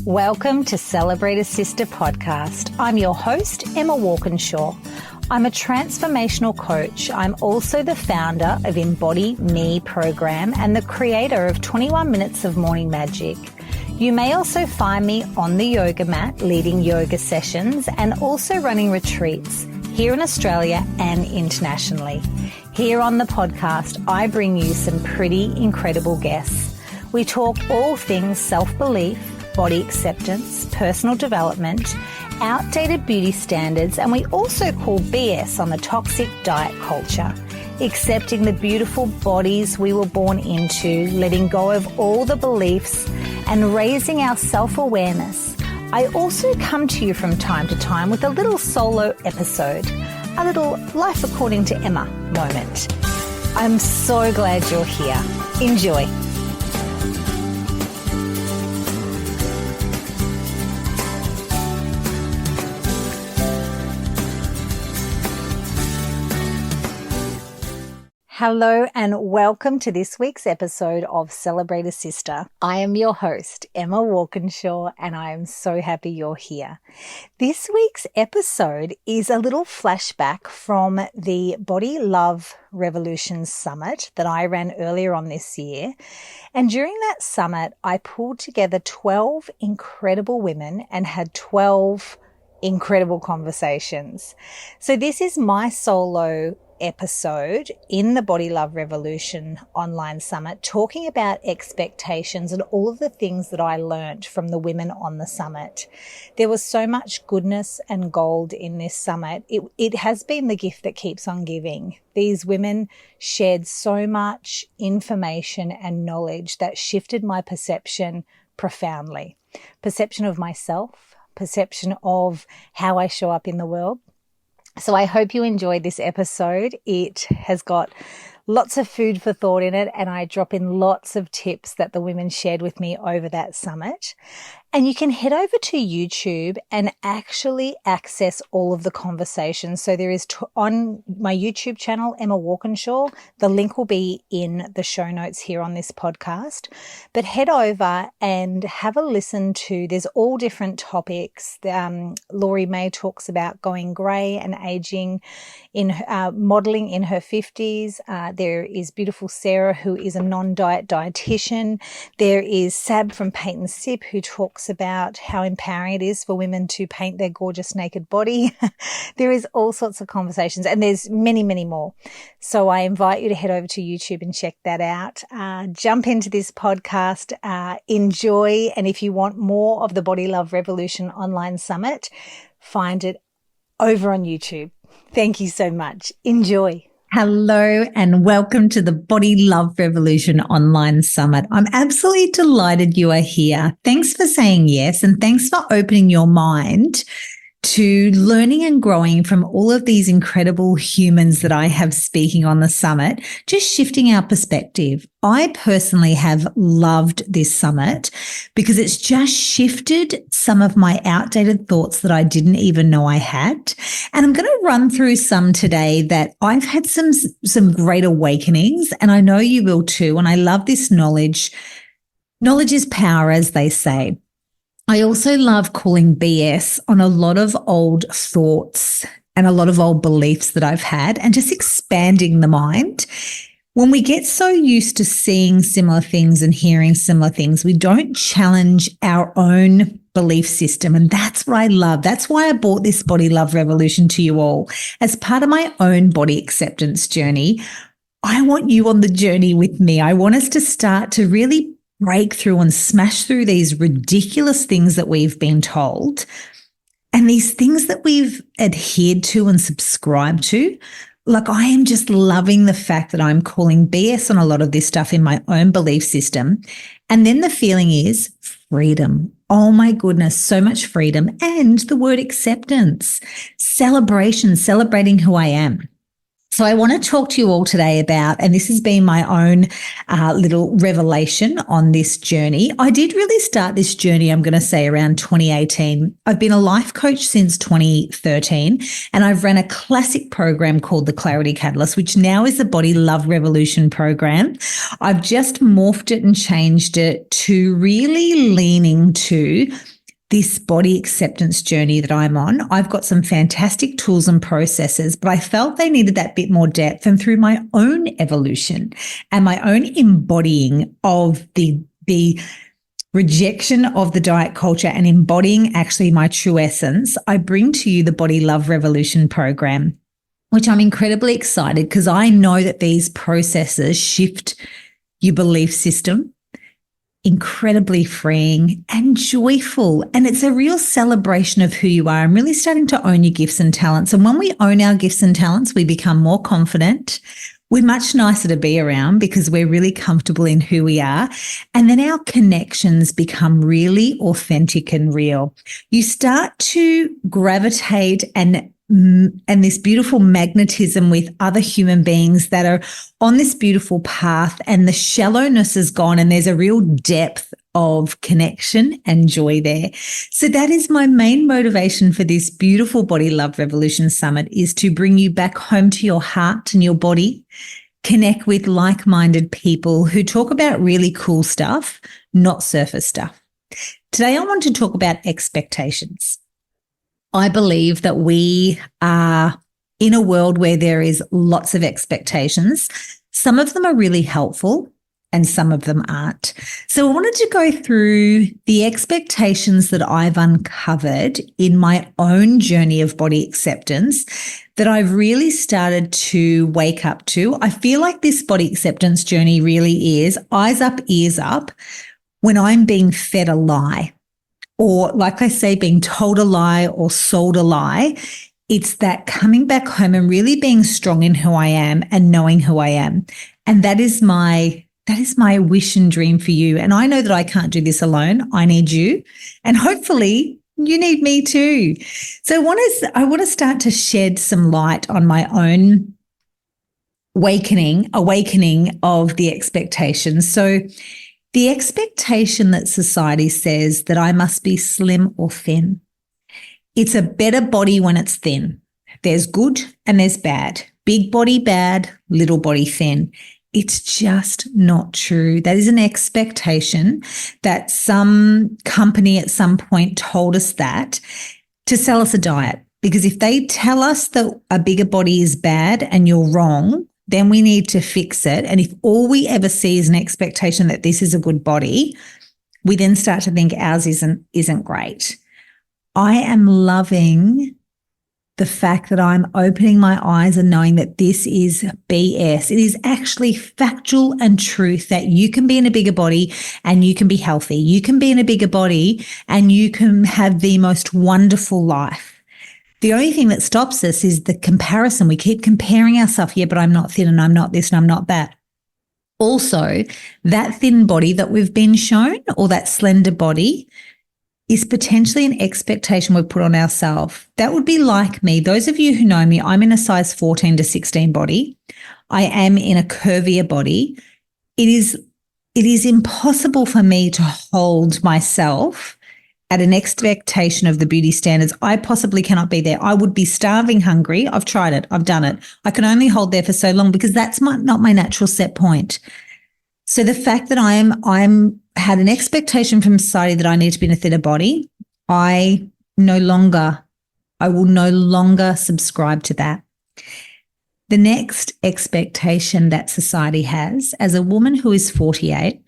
Welcome to Celebrate a Sister podcast. I'm your host, Emma Walkinshaw. I'm a transformational coach. I'm also the founder of Embody Me program and the creator of 21 Minutes of Morning Magic. You may also find me on the yoga mat leading yoga sessions and also running retreats here in Australia and internationally. Here on the podcast, I bring you some pretty incredible guests. We talk all things self-belief, body acceptance, personal development, outdated beauty standards, and we also call BS on the toxic diet culture, accepting the beautiful bodies we were born into, letting go of all the beliefs, and raising our self-awareness. I also come to you from time to time with a little solo episode, a little Life According to Emma moment. I'm so glad you're here. Enjoy. Hello and welcome to this week's episode of Celebrate a Sister. I am your host, Emma Walkinshaw, and I am so happy you're here. This week's episode is a little flashback from the Body Love Revolution Summit that I ran earlier on this year. And during that summit, I pulled together 12 incredible women and had 12 incredible conversations. So this is my solo episode in the Body Love Revolution online summit, talking about expectations and all of the things that I learned from the women on the summit. There was so much goodness and gold in this summit. It has been the gift that keeps on giving. These women shared so much information and knowledge that shifted my perception profoundly. Perception of myself, perception of how I show up in the world. So I hope you enjoyed this episode. It has got lots of food for thought in it, and I drop in lots of tips that the women shared with me over that summit. And you can head over to YouTube and actually access all of the conversations. So there is on my YouTube channel, Emma Walkinshaw. The link will be in the show notes here on this podcast. But head over and have a listen to, there's all different topics. Laurie May talks about going grey and aging in modelling in her 50s. There is beautiful Sarah, who is a non-diet dietitian. There is Sab from Paint and Sip, who talks about how empowering it is for women to paint their gorgeous naked body. There is all sorts of conversations, and there's many, many more. So I invite you to head over to YouTube and check that out. Jump into this podcast, enjoy. And if you want more of the Body Love Revolution online summit, find it over on YouTube. Thank you so much. Enjoy. Hello and welcome to the Body Love Revolution Online Summit. I'm absolutely delighted you are here. Thanks for saying yes, and thanks for opening your mind to learning and growing from all of these incredible humans that I have speaking on the summit, just shifting our perspective. I personally have loved this summit because it's just shifted some of my outdated thoughts that I didn't even know I had. And I'm going to run through some today that I've had some great awakenings, and I know you will too. And I love this knowledge. Knowledge is power, as they say. I also love calling BS on a lot of old thoughts and a lot of old beliefs that I've had, and just expanding the mind. When we get so used to seeing similar things and hearing similar things, we don't challenge our own belief system. And that's what I love. That's why I brought this Body Love Revolution to you all. As part of my own body acceptance journey, I want you on the journey with me. I want us to start to really break through and smash through these ridiculous things that we've been told, and these things that we've adhered to and subscribed to. Like, I am just loving the fact that I'm calling BS on a lot of this stuff in my own belief system. And then the feeling is freedom. Oh my goodness, so much freedom. And the word acceptance, celebration, celebrating who I am. So I want to talk to you all today about, and this has been my own little revelation on this journey. I did really start this journey, I'm going to say, around 2018. I've been a life coach since 2013, and I've run a classic program called the Clarity Catalyst, which now is the Body Love Revolution program. I've just morphed it and changed it to really leaning to this body acceptance journey that I'm on. I've got some fantastic tools and processes, but I felt they needed that bit more depth. And through my own evolution and my own embodying of the rejection of the diet culture and embodying actually my true essence, I bring to you the Body Love Revolution program, which I'm incredibly excited because I know that these processes shift your belief system. Incredibly freeing and joyful. And it's a real celebration of who you are and really starting to own your gifts and talents. And when we own our gifts and talents, we become more confident. We're much nicer to be around because we're really comfortable in who we are. And then our connections become really authentic and real. You start to gravitate and this beautiful magnetism with other human beings that are on this beautiful path, and the shallowness is gone and there's a real depth of connection and joy there. So that is my main motivation for this beautiful Body Love Revolution Summit, is to bring you back home to your heart and your body, connect with like-minded people who talk about really cool stuff, not surface stuff. Today I want to talk about expectations. I believe that we are in a world where there is lots of expectations. Some of them are really helpful and some of them aren't. So I wanted to go through the expectations that I've uncovered in my own journey of body acceptance that I've really started to wake up to. I feel like this body acceptance journey really is eyes up, ears up when I'm being fed a lie. Or like I say, being told a lie or sold a lie. It's that coming back home and really being strong in who I am and knowing who I am. And that is my wish and dream for you. And I know that I can't do this alone. I need you. And hopefully you need me too. So I want to start to shed some light on my own awakening of the expectations. So the expectation that society says that I must be slim or thin. It's a better body when it's thin. There's good and there's bad. Big body bad, little body thin. It's just not true. That is an expectation that some company at some point told us that to sell us a diet. Because if they tell us that a bigger body is bad and you're wrong, then we need to fix it. And if all we ever see is an expectation that this is a good body, we then start to think ours isn't great. I am loving the fact that I'm opening my eyes and knowing that this is BS. It is actually factual and truth that you can be in a bigger body and you can be healthy. You can be in a bigger body and you can have the most wonderful life. The only thing that stops us is the comparison. We keep comparing ourselves. Yeah, but I'm not thin and I'm not this and I'm not that. Also, that thin body that we've been shown, or that slender body, is potentially an expectation we've put on ourselves. That would be like me. Those of you who know me, I'm in a size 14 to 16 body. I am in a curvier body. It is impossible for me to hold myself at an expectation of the beauty standards. I possibly cannot be there. I would be starving hungry. I've tried it. I've done it. I can only hold there for so long because that's not my natural set point. So the fact that I'm had an expectation from society that I need to be in a thinner body, I will no longer subscribe to that. The next expectation that society has, as a woman who is 48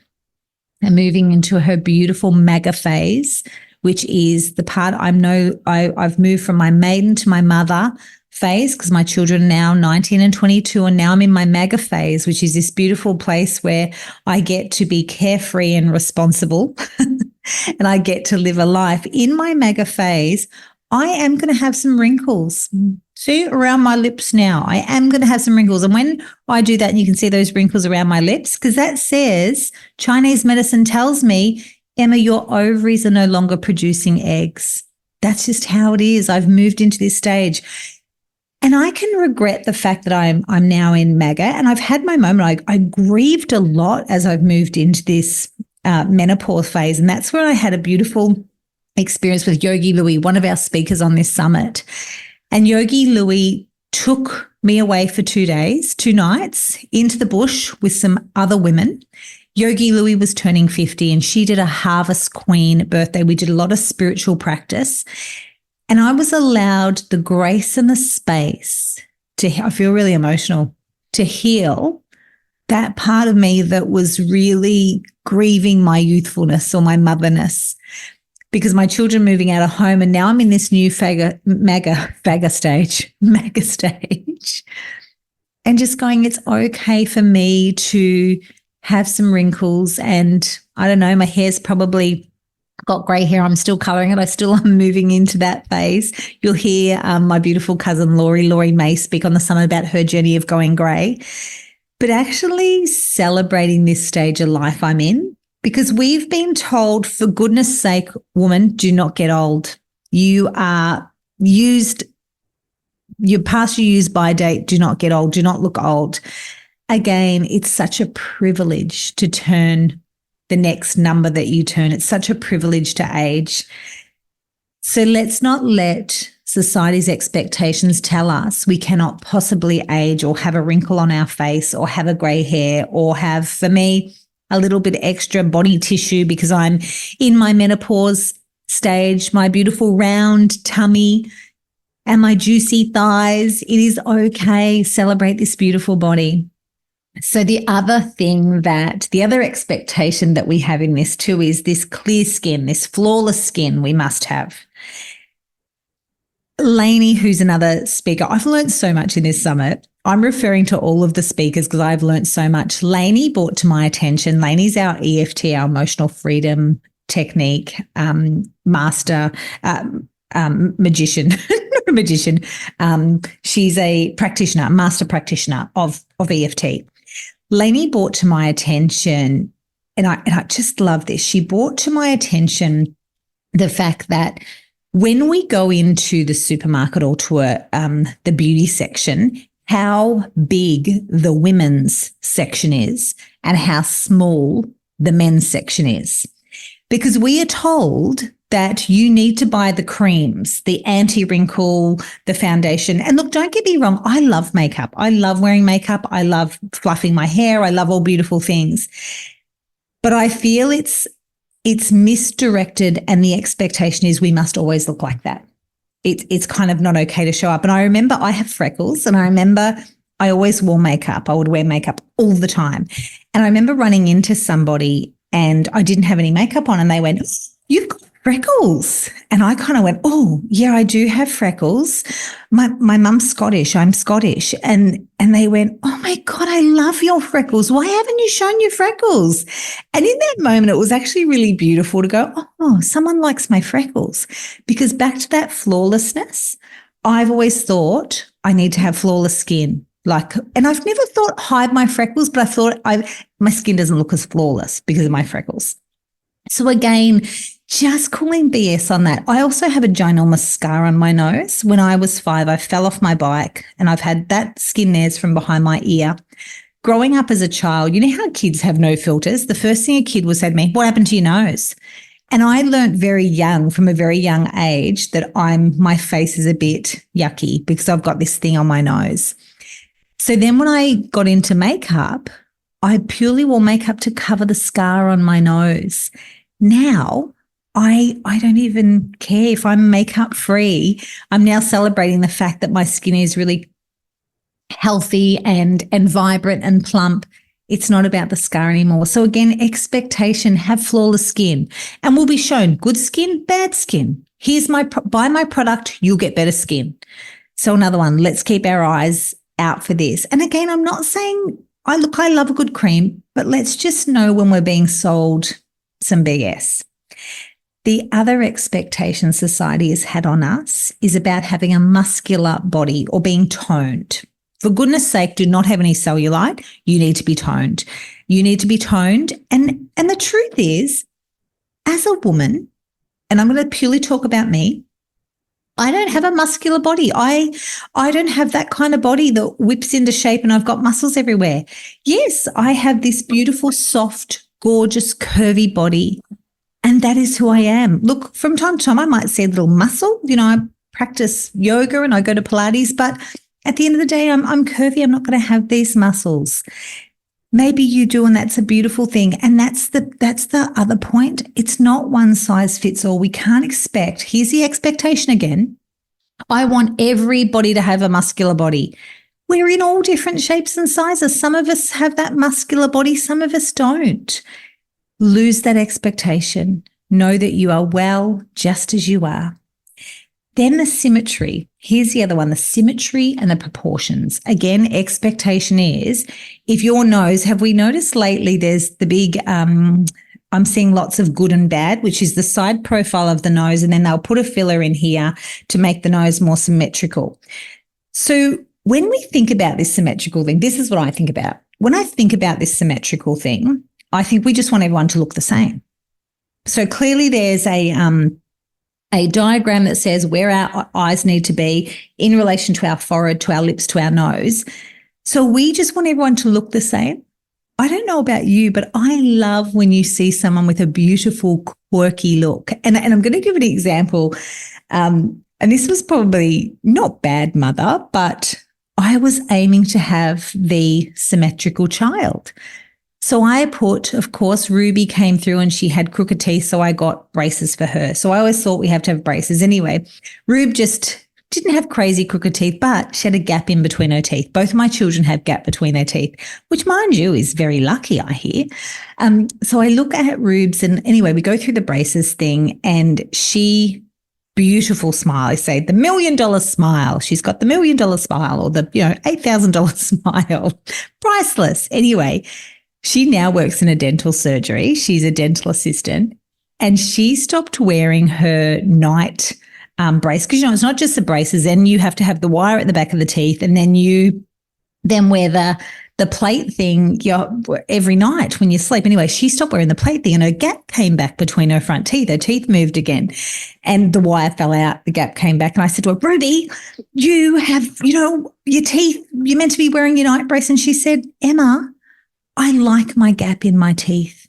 and moving into her beautiful MAGA phase, which is the part I've moved from my maiden to my mother phase, because my children are now 19 and 22, and now I'm in my MAGA phase, which is this beautiful place where I get to be carefree and responsible and I get to live a life. In my MAGA phase, I am going to have some wrinkles. See, around my lips now, I am going to have some wrinkles. And when I do that, and you can see those wrinkles around my lips, because that says, Chinese medicine tells me, Emma, your ovaries are no longer producing eggs. That's just how it is. I've moved into this stage. And I can regret the fact that I'm now in MAGA, and I've had my moment. I grieved a lot as I've moved into this menopause phase, and that's where I had a beautiful experience with Yogi Louis, one of our speakers on this summit. And Yogi Louis took me away for 2 days, 2 nights into the bush with some other women. Yogi Louis was turning 50 and she did a Harvest Queen birthday. We did a lot of spiritual practice. And I was allowed the grace and the space to, I feel really emotional, to heal that part of me that was really grieving my youthfulness or my motherness, because my children moving out of home, and now I'm in this new MAGA stage, and just going, it's okay for me to have some wrinkles, and I don't know, my hair's probably got grey hair. I'm still colouring it. I still am moving into that phase. You'll hear my beautiful cousin Laurie May speak on the summit about her journey of going grey, but actually celebrating this stage of life I'm in. Because we've been told, for goodness sake, woman, do not get old. You are used, you're past your use by date, do not get old, do not look old. Again, it's such a privilege to turn the next number that you turn. It's such a privilege to age. So let's not let society's expectations tell us we cannot possibly age or have a wrinkle on our face or have a grey hair or have, for me, a little bit extra body tissue because I'm in my menopause stage, my beautiful round tummy and my juicy thighs. It is okay. Celebrate this beautiful body. So the other expectation that we have in this too is this clear skin, this flawless skin we must have. Lainey, who's another speaker, I've learned so much in this summit. I'm referring to all of the speakers because I've learned so much. Lainey brought to my attention, Lainey's our EFT, our emotional freedom technique, master magician, not a magician. She's a practitioner, master practitioner of EFT. Lainey brought to my attention, and I just love this. She brought to my attention the fact that when we go into the supermarket or to the beauty section, how big the women's section is and how small the men's section is. Because we are told that you need to buy the creams, the anti-wrinkle, the foundation. And look, don't get me wrong, I love makeup. I love wearing makeup. I love fluffing my hair. I love all beautiful things. But I feel it's misdirected, and the expectation is we must always look like that. It's kind of not okay to show up. And I remember I have freckles, and I remember I always wore makeup. I would wear makeup all the time. And I remember running into somebody and I didn't have any makeup on and they went, "You've got freckles." And I kind of went, "Oh, yeah, I do have freckles. My mum's Scottish. I'm Scottish." And they went, "Oh my God, I love your freckles. Why haven't you shown your freckles?" And in that moment, it was actually really beautiful to go, "Oh, someone likes my freckles." Because back to that flawlessness, I've always thought I need to have flawless skin. And I've never thought hide my freckles, but I thought my skin doesn't look as flawless because of my freckles. So again, just calling BS on that. I also have a ginormous scar on my nose. When I was 5, I fell off my bike and I've had that skin there's from behind my ear. Growing up as a child, you know how kids have no filters? The first thing a kid will say to me, "What happened to your nose?" And I learned very young, from a very young age, that my face is a bit yucky because I've got this thing on my nose. So then when I got into makeup, I purely wore makeup to cover the scar on my nose. Now, I don't even care if I'm makeup free. I'm now celebrating the fact that my skin is really healthy and vibrant and plump. It's not about the scar anymore. So again, expectation, have flawless skin, and we'll be shown good skin, bad skin. Here's buy my product, you'll get better skin. So another one, let's keep our eyes out for this. And again, I'm not saying I love a good cream, but let's just know when we're being sold some BS. The other expectation society has had on us is about having a muscular body or being toned. For goodness sake, do not have any cellulite. You need to be toned. You need to be toned. And the truth is, as a woman, and I'm going to purely talk about me, I don't have a muscular body. I don't have that kind of body that whips into shape and I've got muscles everywhere. Yes, I have this beautiful, soft, gorgeous, curvy body. And that is who I am. Look, from time to time, I might see a little muscle. I practice yoga and I go to Pilates, but at the end of the day, I'm curvy. I'm not going to have these muscles. Maybe you do, and that's a beautiful thing. And that's the other point. It's not one size fits all. We can't expect. Here's the expectation again. I want everybody to have a muscular body. We're in all different shapes and sizes. Some of us have that muscular body. Some of us don't. Lose that expectation. Know that you are well just as you are. Then the symmetry. Here's the other one, the symmetry and the proportions. Again, expectation is if your nose, have we noticed lately there's the big, I'm seeing lots of good and bad, which is the side profile of the nose, and then they'll put a filler in here to make the nose more symmetrical. So when we think about this symmetrical thing, this is what I think about. When I think about this symmetrical thing, I think we just want everyone to look the same. So clearly there's a diagram that says where our eyes need to be in relation to our forehead, to our lips, to our nose. So we just want everyone to look the same. I don't know about you, but I love when you see someone with a beautiful, quirky look. And I'm going to give an example. And this was probably not bad, mother, but I was aiming to have the symmetrical child. So I put, of course, Ruby came through and she had crooked teeth, so I got braces for her. So I always thought we have to have braces anyway. Rube just didn't have crazy crooked teeth, but she had a gap in between her teeth. Both of my children have gap between their teeth, which, mind you, is very lucky, I hear. So I look at Rube's, and anyway, we go through the braces thing, and beautiful smile. I say the $1 million smile. She's got the $1 million smile, or the $8,000 smile. Priceless. Anyway. She now works in a dental surgery. She's a dental assistant, and she stopped wearing her night brace because, it's not just the braces. Then you have to have the wire at the back of the teeth, and then you wear the plate thing every night when you sleep. Anyway, she stopped wearing the plate thing, and her gap came back between her front teeth. Her teeth moved again, and the wire fell out. The gap came back, and I said to her, Ruby, you have, your teeth, you're meant to be wearing your night brace. And she said, Emma, I like my gap in my teeth.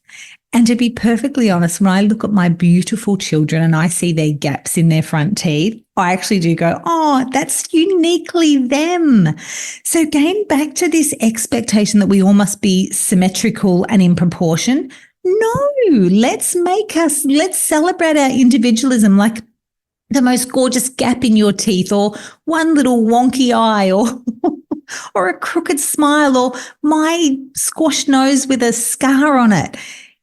And to be perfectly honest, when I look at my beautiful children and I see their gaps in their front teeth, I actually do go, oh, that's uniquely them. So going back to this expectation that we all must be symmetrical and in proportion. No, let's celebrate our individualism, like the most gorgeous gap in your teeth, or one little wonky eye, or a crooked smile, or my squashed nose with a scar on it.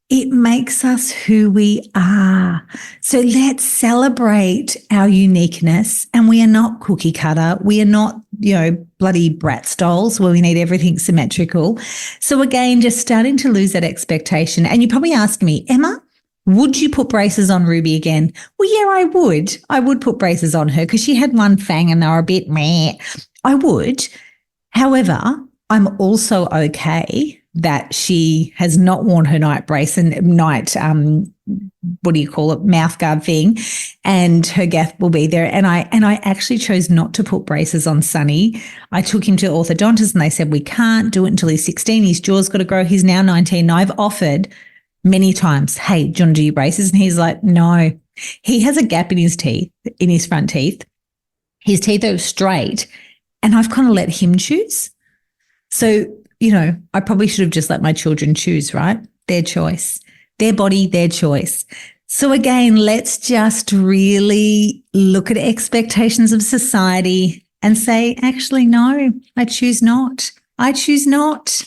It makes us who we are. So let's celebrate our uniqueness. And we are not cookie cutter. We are not, bloody Bratz dolls where we need everything symmetrical. So again, just starting to lose that expectation. And you probably asked me, Emma, would you put braces on Ruby again? Well, yeah, I would. I would put braces on her because she had one fang and they were a bit meh. I would. However, I'm also okay that she has not worn her night brace and night, mouth guard thing, and her gap will be there. And I actually chose not to put braces on Sonny. I took him to orthodontist and they said, we can't do it until he's 16. His jaw's got to grow. He's now 19. I've offered many times, hey, do you want to do your braces? And he's like, no. He has a gap in his teeth, in his front teeth. His teeth are straight. And I've kind of let him choose. So, I probably should have just let my children choose, right? Their choice, their body, their choice. So again, let's just really look at expectations of society and say, actually, no, I choose not. I choose not.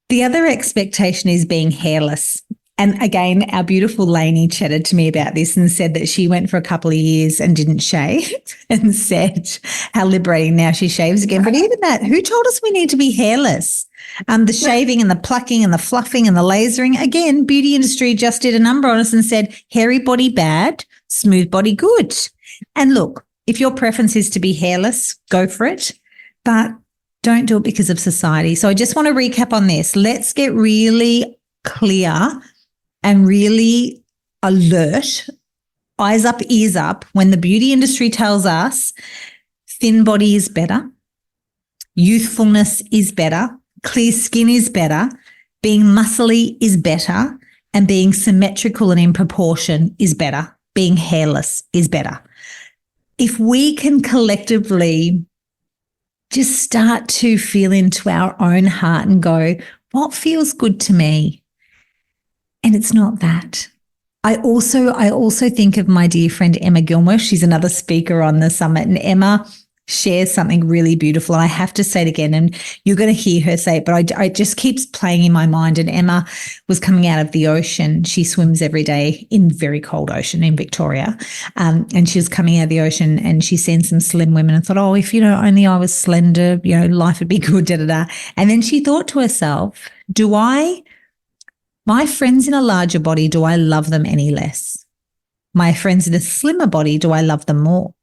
The other expectation is being hairless. And again, our beautiful Lainey chatted to me about this and said that she went for a couple of years and didn't shave and said how liberating now she shaves again. But even that, who told us we need to be hairless? The shaving and the plucking and the fluffing and the lasering. Again, beauty industry just did a number on us and said, hairy body bad, smooth body good. And look, if your preference is to be hairless, go for it. But don't do it because of society. So I just want to recap on this. Let's get really clear and really alert eyes up, ears up, when the beauty industry tells us thin body is better, youthfulness is better, clear skin is better, being muscly is better, and being symmetrical and in proportion is better, being hairless is better. If we can collectively just start to feel into our own heart and go, what feels good to me? And it's not that. I also think of my dear friend Emma Gilmore. She's another speaker on the summit, and Emma shares something really beautiful. I have to say it again, and you're going to hear her say it, but I just keeps playing in my mind. And Emma was coming out of the ocean. She swims every day in very cold ocean in Victoria. And she was coming out of the ocean and she's seen some slim women and thought, oh, if, only I was slender, life would be good, da, da, da. And then she thought to herself, my friends in a larger body, do I love them any less? My friends in a slimmer body, do I love them more?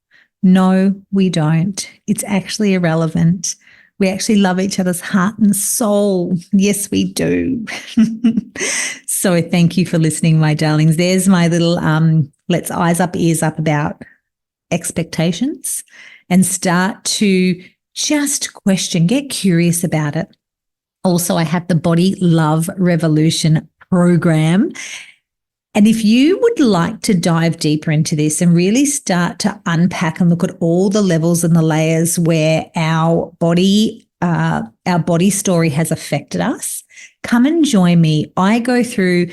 No, we don't. It's actually irrelevant. We actually love each other's heart and soul. Yes, we do. So thank you for listening, my darlings. There's my little let's eyes up, ears up about expectations and start to just question, get curious about it. Also, I have the Body Love Revolution program. And if you would like to dive deeper into this and really start to unpack and look at all the levels and the layers where our body story has affected us, come and join me. I go through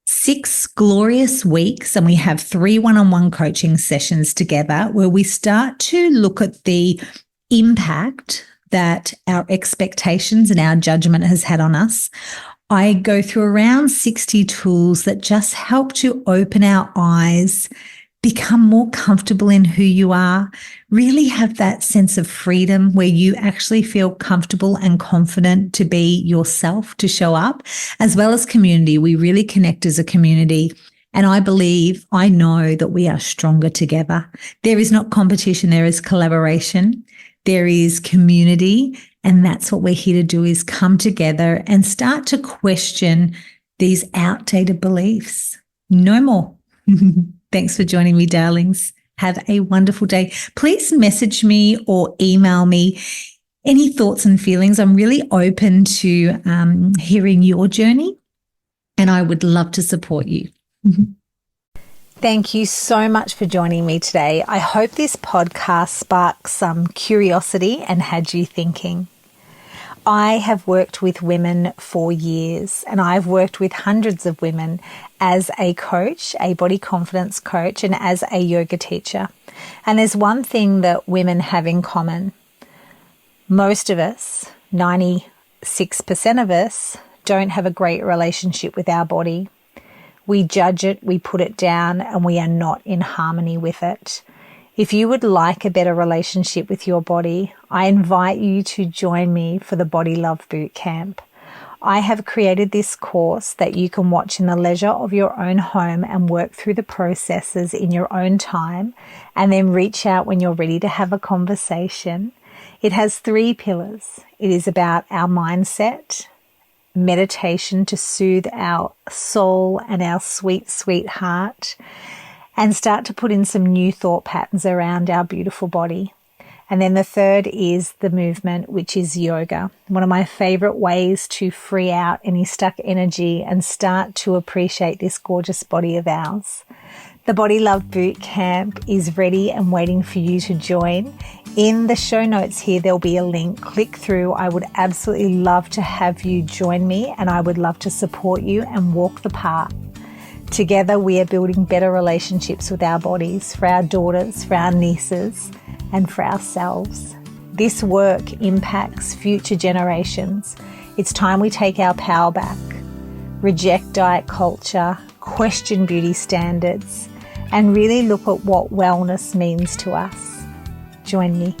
6 glorious weeks and we have 3 one-on-one coaching sessions together where we start to look at the impact that our expectations and our judgment has had on us. I go through around 60 tools that just help to open our eyes, become more comfortable in who you are, really have that sense of freedom where you actually feel comfortable and confident to be yourself, to show up, as well as community. We really connect as a community. And I know that we are stronger together. There is not competition, there is collaboration. There is community, and that's what we're here to do, is come together and start to question these outdated beliefs. No more. Thanks for joining me, darlings. Have a wonderful day. Please message me or email me any thoughts and feelings. I'm really open to hearing your journey, and I would love to support you. Thank you so much for joining me today. I hope this podcast sparked some curiosity and had you thinking. I have worked with women for years, and I've worked with hundreds of women as a coach, a body confidence coach, and as a yoga teacher. And there's one thing that women have in common. Most of us, 96% of us, don't have a great relationship with our body. We judge it, we put it down, and we are not in harmony with it. If you would like a better relationship with your body, I invite you to join me for the Body Love Bootcamp. I have created this course that you can watch in the leisure of your own home and work through the processes in your own time, and then reach out when you're ready to have a conversation. It has 3 pillars. It is about our mindset, meditation to soothe our soul and our sweet, sweet heart, and start to put in some new thought patterns around our beautiful body. And then the third is the movement, which is yoga. One of my favorite ways to free out any stuck energy and start to appreciate this gorgeous body of ours. The Body Love Bootcamp is ready and waiting for you to join. In the show notes here, there'll be a link. Click through. I would absolutely love to have you join me, and I would love to support you and walk the path. Together, we are building better relationships with our bodies, for our daughters, for our nieces, and for ourselves. This work impacts future generations. It's time we take our power back, reject diet culture, question beauty standards, and really look at what wellness means to us. Join me.